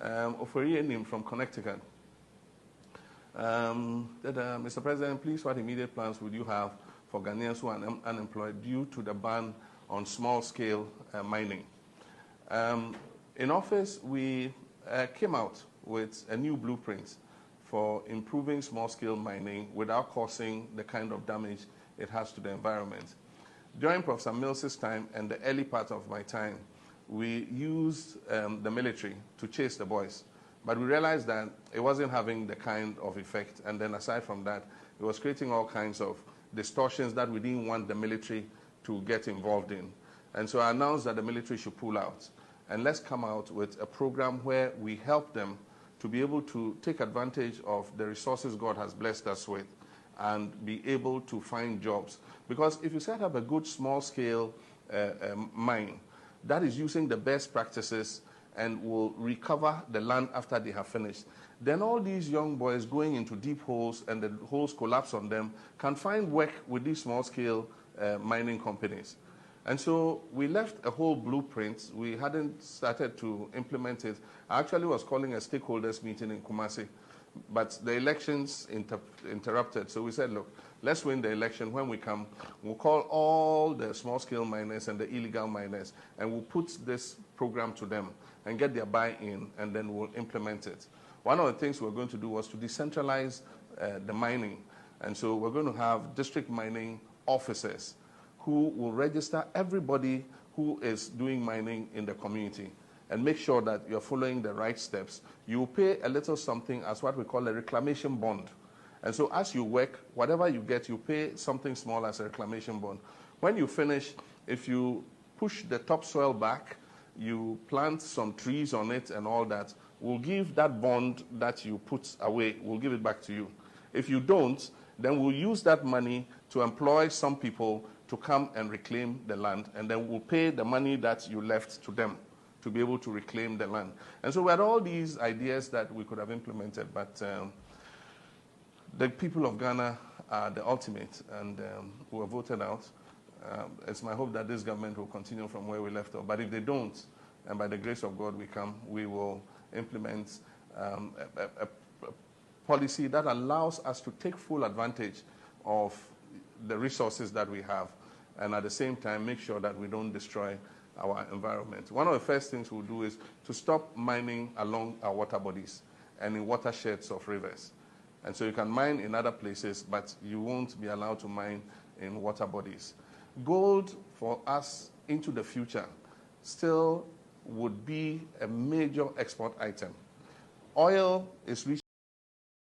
Oforianim from Connecticut. Mr. President, please, what immediate plans would you have for Ghanaians who are unemployed due to the ban on small-scale mining? In office, we came out with a new blueprint for improving small-scale mining without causing the kind of damage it has to the environment. During Professor Mills's time and the early part of my time, we used the military to chase the boys. But we realized that it wasn't having the kind of effect. And then aside from that, it was creating all kinds of distortions that we didn't want the military to get involved in. And so I announced that the military should pull out. And let's come out with a program where we help them to be able to take advantage of the resources God has blessed us with and be able to find jobs. Because if you set up a good small-scale mine that is using the best practices and will recover the land after they have finished, then all these young boys going into deep holes and the holes collapse on them can find work with these small-scale mining companies. And so we left a whole blueprint. We hadn't started to implement it. I actually was calling a stakeholders meeting in Kumasi, but the elections interrupted. So we said, look, let's win the election. When we come, we'll call all the small-scale miners and the illegal miners, and we'll put this program to them and get their buy-in, and then we'll implement it. One of the things we're going to do was to decentralize the mining. And so we're going to have district mining officers who will register everybody who is doing mining in the community and make sure that you're following the right steps. You will pay a little something as what we call a reclamation bond. And so as you work, whatever you get, you pay something small as a reclamation bond. When you finish, if you push the topsoil back, you plant some trees on it and all that, we'll give that bond that you put away, we'll give it back to you. If you don't, then we'll use that money to employ some people to come and reclaim the land, and then we'll pay the money that you left to them to be able to reclaim the land. And so we had all these ideas that we could have implemented, but the people of Ghana are the ultimate, and who were voted out. It's my hope that this government will continue from where we left off. But if they don't, and by the grace of God we will implement a policy that allows us to take full advantage of the resources that we have, and at the same time make sure that we don't destroy our environment. One of the first things we'll do is to stop mining along our water bodies and in watersheds of rivers. And so you can mine in other places, but you won't be allowed to mine in water bodies. Gold for us into the future still would be a major export item. Oil is reaching